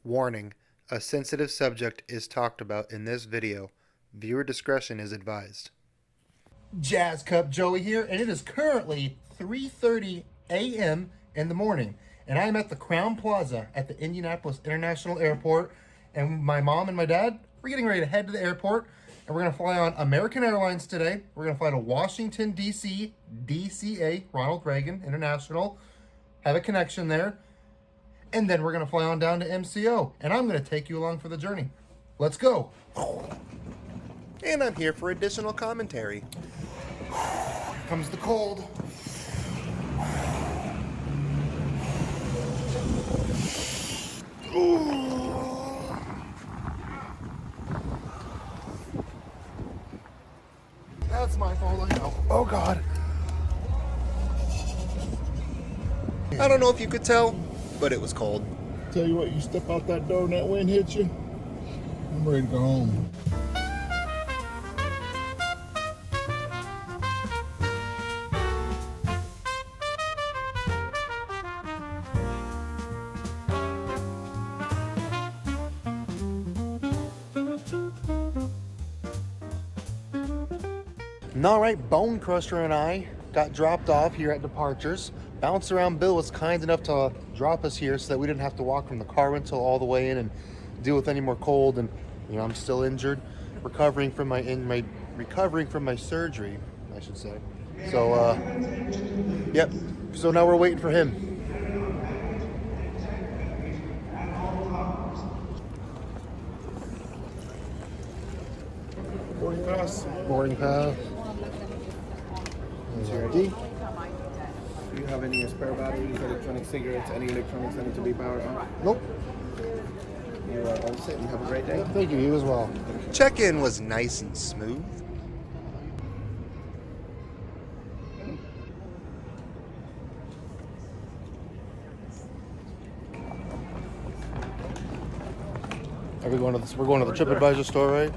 Warning: a sensitive subject is talked about in this video. Viewer discretion is advised. Jazz Cup Joey here, and it is currently 3:30 a.m. in the morning, and I am at the Crown Plaza at the Indianapolis International Airport, and my mom and my dad, we're getting ready to head to the airport, and we're going to fly on American Airlines today. We're going to fly to Washington, D.C., DCA, Ronald Reagan International, have a connection there. And then we're going to fly on down to MCO, and I'm going to take you along for the journey. Let's go. And I'm here for additional commentary. Here comes the cold. Ooh. That's my fault, I know. Oh, God. I don't know if you could tell, but it was cold. Tell you what, you step out that door and that wind hits you, I'm ready to go home. All right, Bone Crusher and I got dropped off here at Departures. Bounce Around Bill was kind enough to drop us here so that we didn't have to walk from the car rental all the way in and deal with any more cold. And you know, I'm still injured, recovering from my surgery, I should say. So, yep. So now we're waiting for him. Boarding pass. Boarding pass. ID. Do you have any spare batteries, electronic cigarettes, any electronics that need to be powered on? Nope. You are all set. You have a great day. Thank you. You as well. Check-in was nice and smooth. Are we going to this? We're going to the TripAdvisor store, right?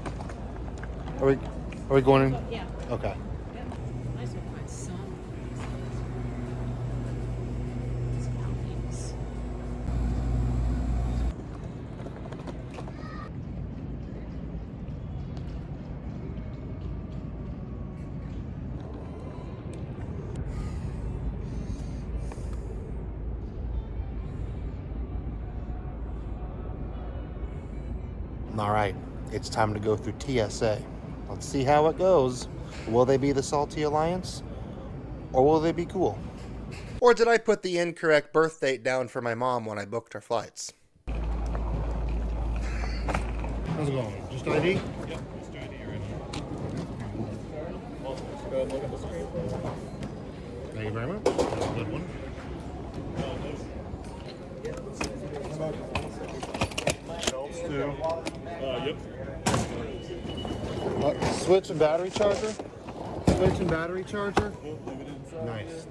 Are we going in? Yeah. Okay. Nice with my son. All right, it's time to go through TSA. Let's see how it goes. Will they be the Salty Alliance? Or will they be cool? Or did I put the incorrect birth date down for my mom when I booked our flights? How's it going? Just ID? Yep, just ID right now. Well, go ahead and look at the screen. Thank you very much. That's a good one. Adults too. Yep. Switch and battery charger? Switch and battery charger? Leave it inside. Nice.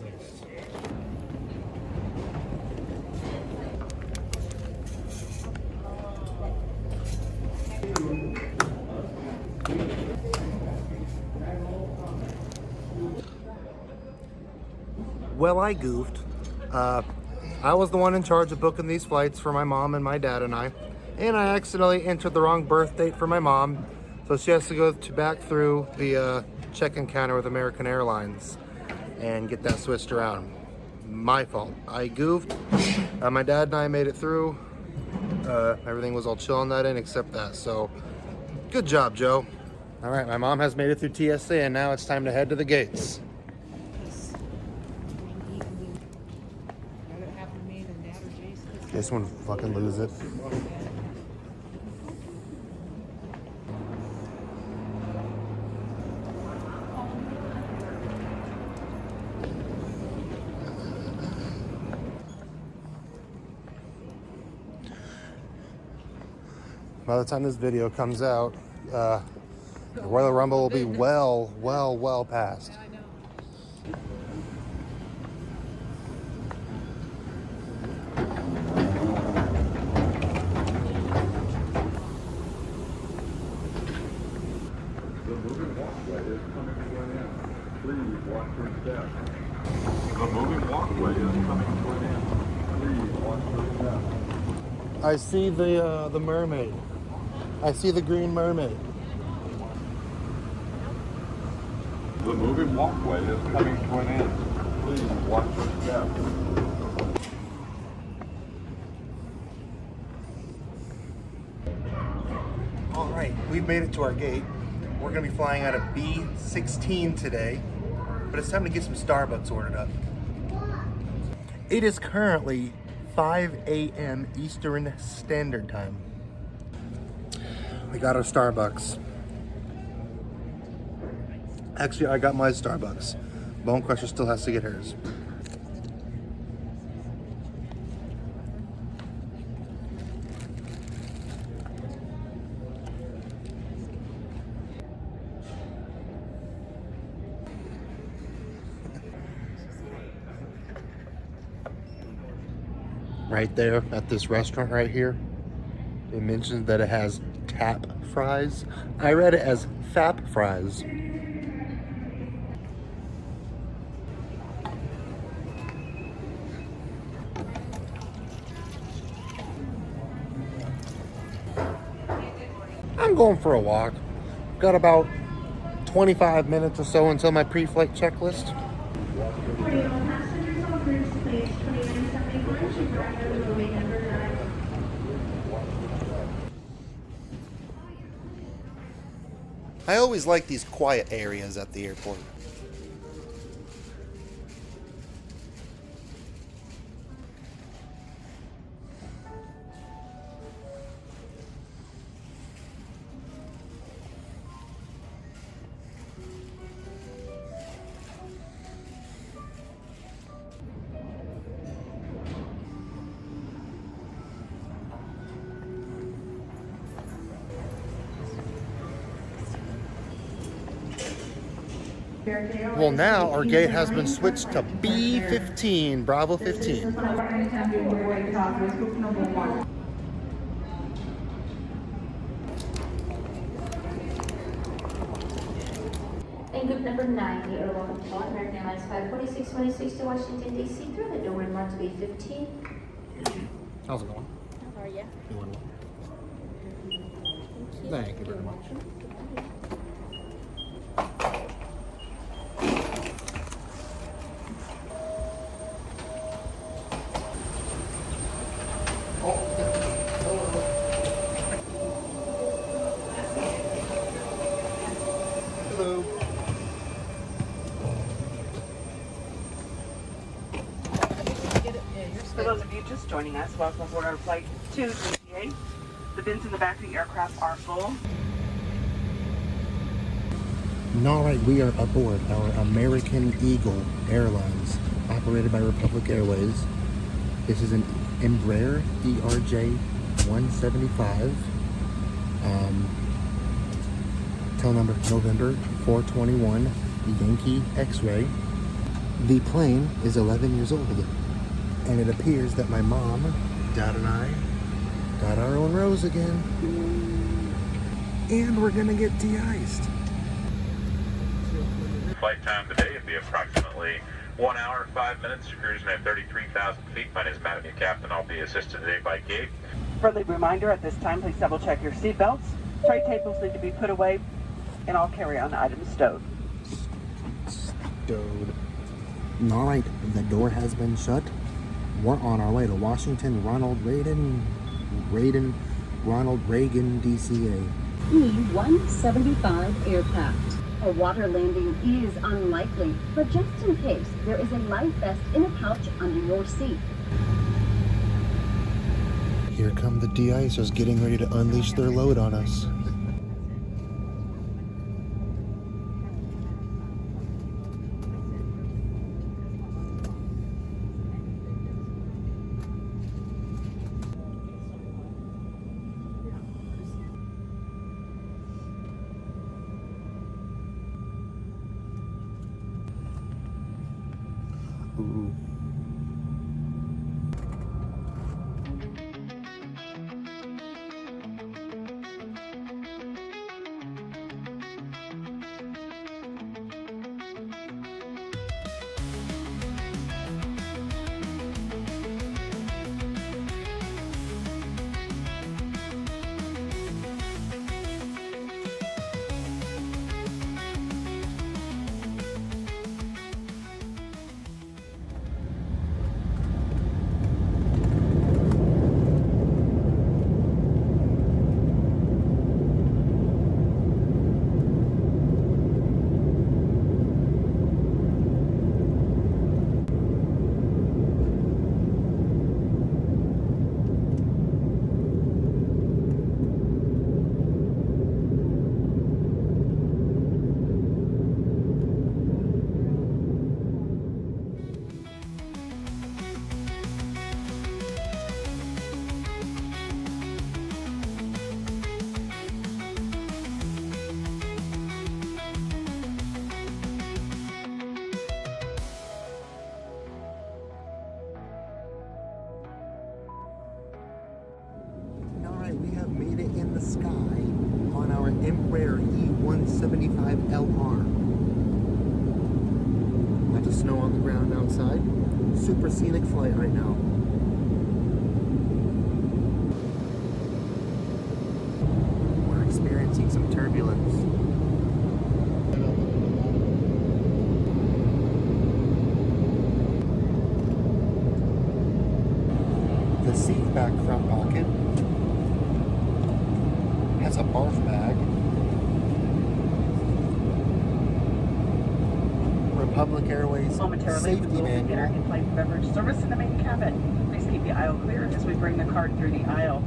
Well, I goofed. I was the one in charge of booking these flights for my mom and my dad and I accidentally entered the wrong birth date for my mom, so she has to go back through the check-in counter with American Airlines and get that switched around. My fault. I goofed. My dad and I made it through. Everything was all chill on that end except that, so good job, Joe. All right, my mom has made it through TSA, and now it's time to head to the gates. This one fucking lose it. By the time this video comes out, the Royal Rumble will be well past. I know. Please watch your step. The moving walkway is coming to an end. Please watch your step. I see the mermaid. I see the green mermaid. The moving walkway is coming to an end. Please watch your step. All right, we've made it to our gate. We're gonna be flying out of B16 today, but it's time to get some Starbucks ordered up. It is currently 5 a.m. Eastern Standard Time. We got our Starbucks. Actually, I got my Starbucks. Bone Crusher still has to get hers. Right there at this restaurant right here, it mentions that it has tap fries. I read it as fap fries. I'm going for a walk. Got about 25 minutes or so until my pre-flight checklist. I always like these quiet areas at the airport. Well, now our gate has been switched to B15, Bravo 15. And group number 9, you are welcome to fly American Airlines 54626 to Washington, D.C. through the door marked B15. How's it going? How are you? Doing well. Thank you very much. Hello. For those of you just joining us, welcome aboard our flight to GTA. The bins in the back of the aircraft are full. All right, we are aboard our American Eagle Airlines, operated by Republic Airways. This is an Embraer ERJ 175. Tail number November 421 Yankee X-ray. The plane is 11 years old, and it appears that my mom, Dad, and I got our own rows again, and we're gonna get de-iced. Flight time today would be approximately 1 hour, 5 minutes, cruising at 33,000 feet. My name is Madam Captain. I'll be assisted today by Gabe. Friendly reminder at this time, please double check your seatbelts. Tray tables need to be put away, and all carry-on items stowed. Stowed. All right, the door has been shut. We're on our way to Washington, Ronald Reagan, DCA. E-175 aircraft. A water landing is unlikely, but just in case, there is a life vest in a pouch under your seat. Here come the de-icers getting ready to unleash their load on us. Ooh. have made it in the sky on our Embraer E175LR. Lots of snow on the ground outside. Super scenic flight right now. We're experiencing some turbulence. The seat back front pocket has a barf bag. Republic Airways Momentarily, safety we will begin our manual. in-flight beverage service in the main cabin. Please keep the aisle clear as we bring the cart through the aisle.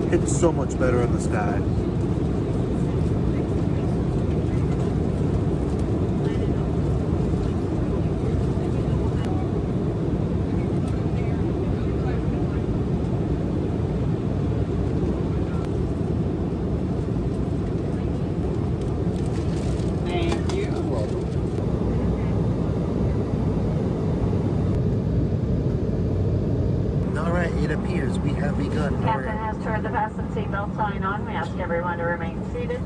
It's so much better in the sky. Thank you. Alright, it appears we have begun Captain our... has turned the fasten seatbelt sign on. We ask everyone to remain seated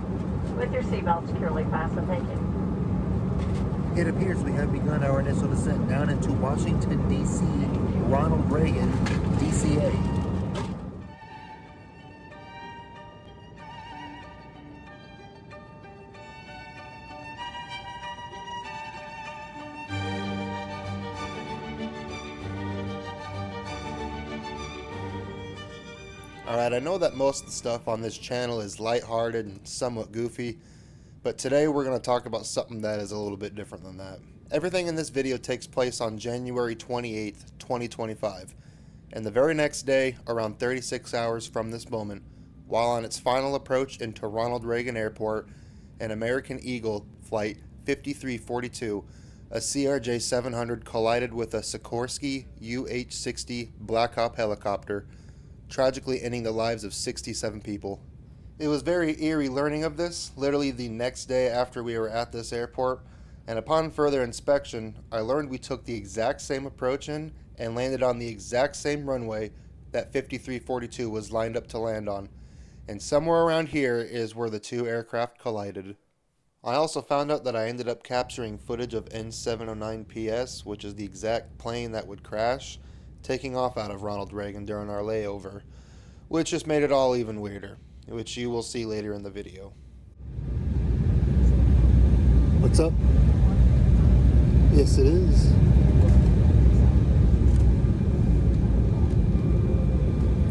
with your seatbelt securely fastened. Thank you. It appears we have begun our initial descent down into Washington, D.C. Ronald Reagan, DCA. Alright, I know that most of the stuff on this channel is lighthearted and somewhat goofy, but today we're going to talk about something that is a little bit different than that. Everything in this video takes place on January 28th, 2025, and the very next day, around 36 hours from this moment, while on its final approach into Ronald Reagan Airport, an American Eagle Flight 5342, a CRJ-700 collided with a Sikorsky UH-60 Black Hawk helicopter, tragically ending the lives of 67 people. It was very eerie learning of this, literally the next day after we were at this airport, and upon further inspection, I learned we took the exact same approach in and landed on the exact same runway that 5342 was lined up to land on, and somewhere around here is where the two aircraft collided. I also found out that I ended up capturing footage of N709PS, which is the exact plane that would crash, taking off out of Ronald Reagan during our layover, which just made it all even weirder, which you will see later in the video. What's up? Yes, it is.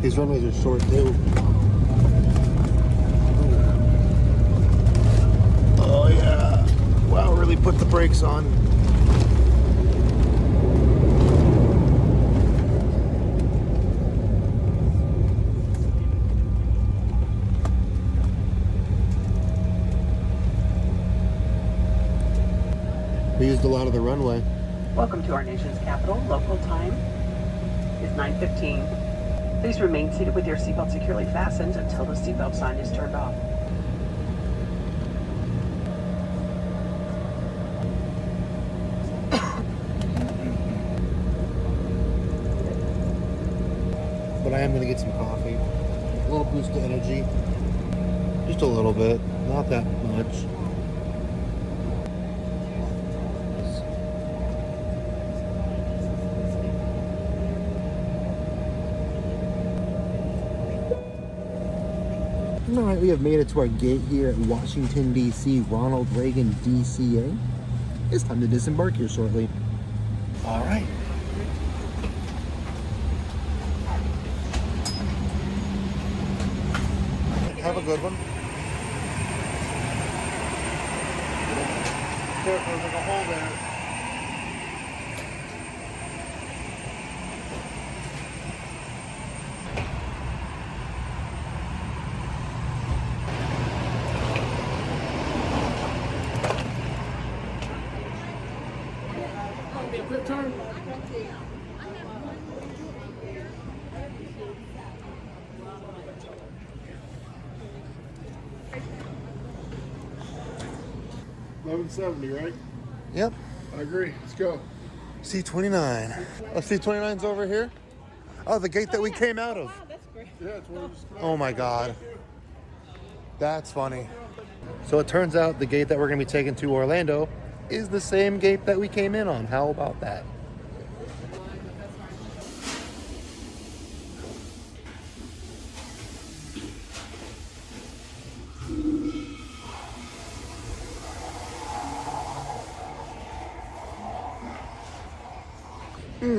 These runways are short too. Oh yeah! Wow, really put the brakes on. We used a lot of the runway. Welcome to our nation's capital. Local time is 9:15. Please remain seated with your seatbelt securely fastened until the seatbelt sign is turned off. But I am going to get some coffee. A little boost of energy. Just a little bit. Not that much. Alright, we have made it to our gate here at Washington, D.C. Ronald Reagan DCA. It's time to disembark here shortly. All right. Have a good one. Careful, there's like a hole there. Quick turn. $11.70, right? Yep. I agree. Let's go. C29. Oh, C29's over here? Oh, the gate that we came out of. Wow, that's great. Yeah, it's one of those. Oh my God. That's funny. So it turns out the gate that we're going to be taking to Orlando is the same gate that we came in on. How about that?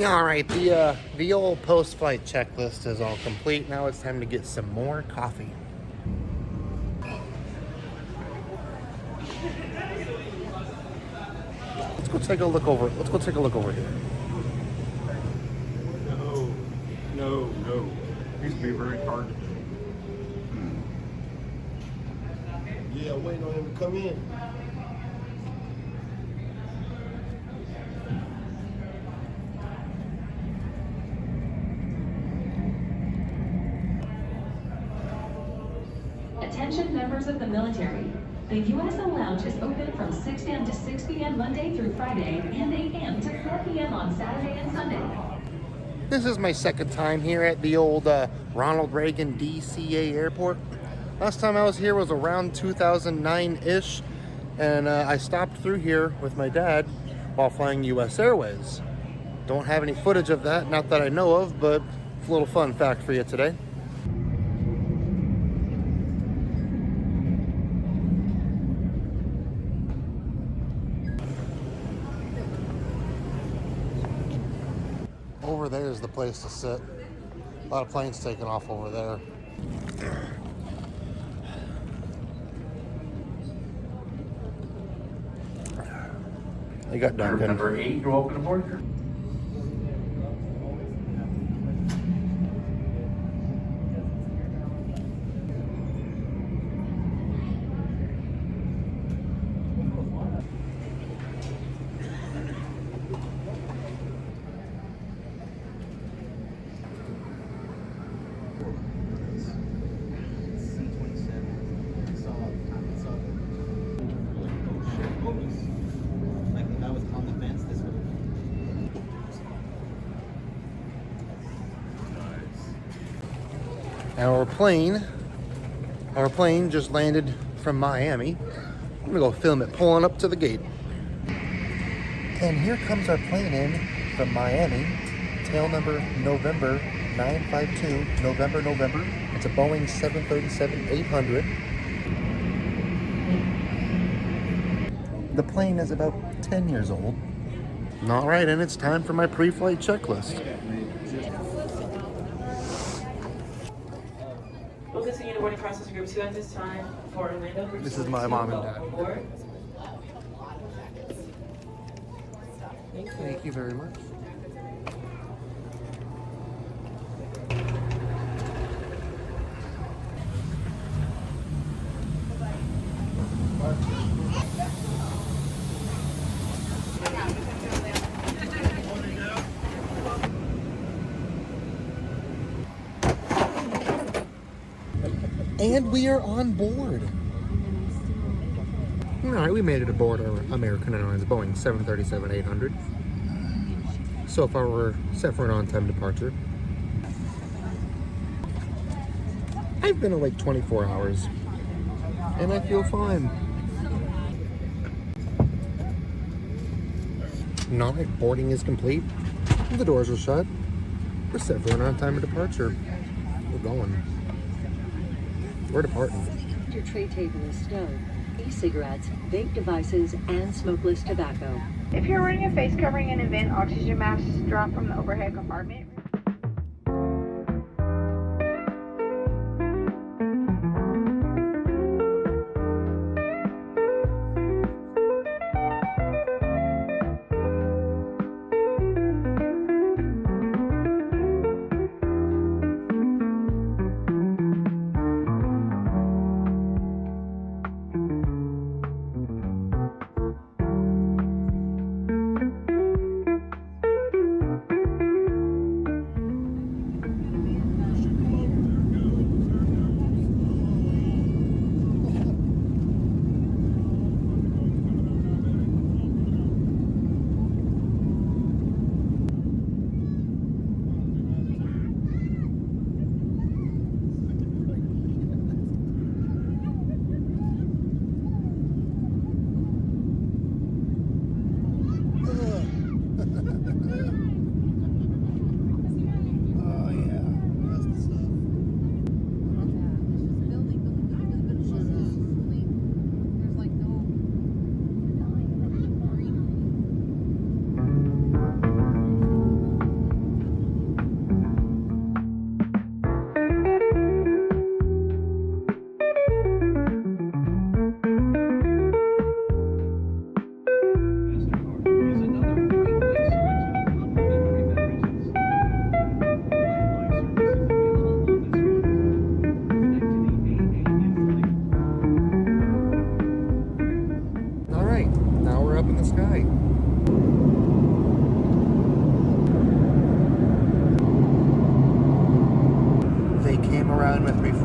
All right, the old post-flight checklist is all complete. Now it's time to get some more coffee. Let's go take a look over. Let's go take a look over here. No. Needs to be very targeted. Yeah, waiting on him to come in. Attention members of the military. The USO Lounge is open from 6 a.m. to 6 p.m. Monday through Friday and 8 a.m. to 4 p.m. on Saturday and Sunday. This is my second time here at the old Ronald Reagan DCA airport. Last time I was here was around 2009-ish, and I stopped through here with my dad while flying US Airways. Don't have any footage of that, not that I know of, but it's a little fun fact for you today. Over there is the place to sit. A lot of planes taking off over there. They got Duncan. Number 8, you're welcome aboard. Our plane just landed from Miami. I'm gonna go film it pulling up to the gate. And here comes our plane in from Miami. Tail number November 952, November. It's a Boeing 737-800. The plane is about 10 years old. All right, and it's time for my pre-flight checklist. We'll continue the boarding process for group 2 at this time for Orlando. This is my mom and dad. Thank you very much. And we are on board. All right, we made it aboard our American Airlines Boeing 737-800. So far, we're set for an on-time departure. I've been awake 24 hours, and I feel fine. All right, boarding is complete. The doors are shut. We're set for an on-time departure. We're going. We're departing. Your tray table is stowed. e-cigarettes, vape devices, and smokeless tobacco. If you're wearing a face covering in an event, oxygen masks drop from the overhead compartment.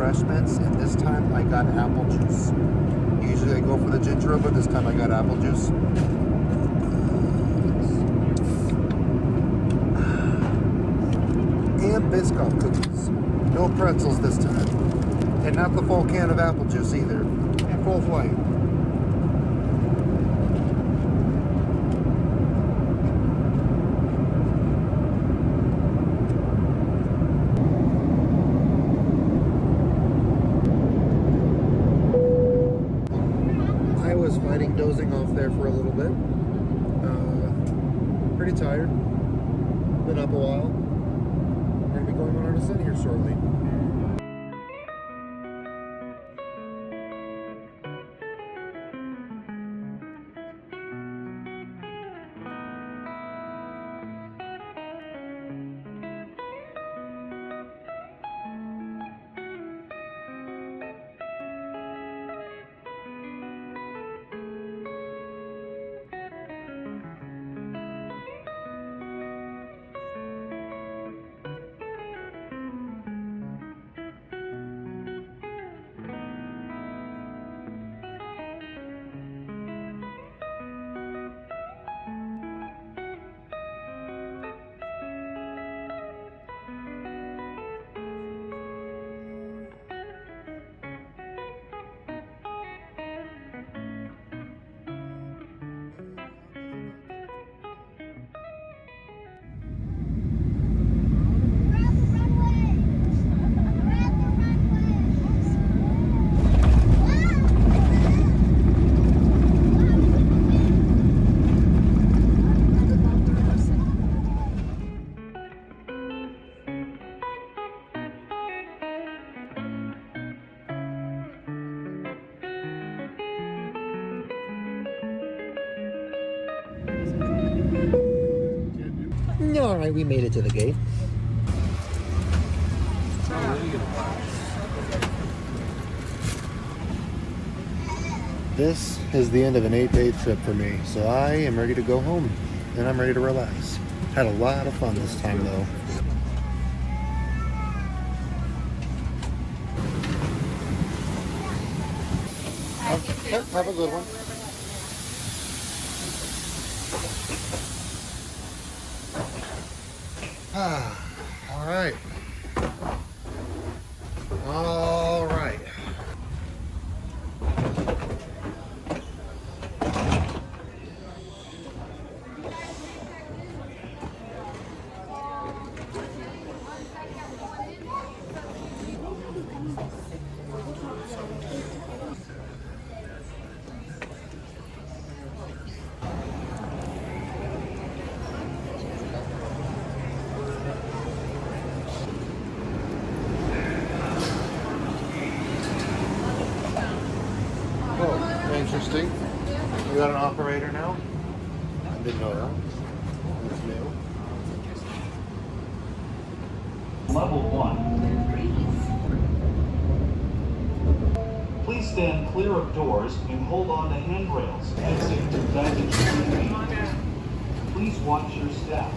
refreshments, and this time I got apple juice. Usually I go for the ginger ale, but this time I got apple juice. And Biscoff cookies. No pretzels this time. And not the full can of apple juice either. Full flight. Dozing off there for a little bit. Pretty tired. Been up a while. We're going to be going on our descent here shortly. All right, we made it to the gate. This is the end of an 8-day trip for me, so I am ready to go home, and I'm ready to relax. Had a lot of fun this time, though. Have a good one. All right. All right. Interesting. We got an operator now? I didn't know that. That's new. Level 1. Please stand clear of doors and hold on to handrails. Exit to baggage remain. Please watch your step.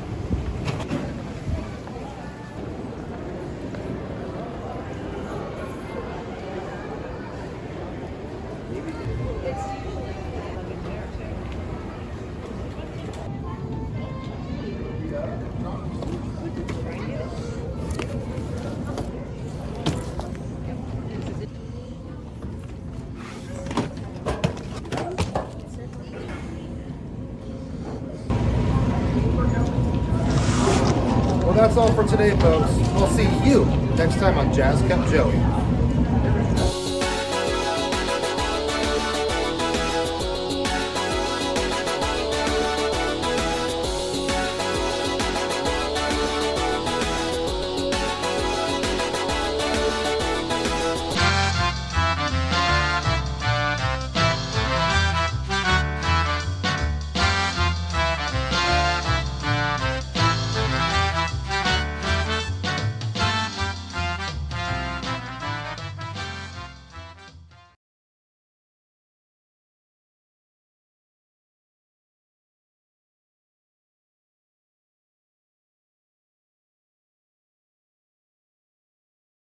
Well, that's all for today, folks. We'll see you next time on Jazz Cup Joey.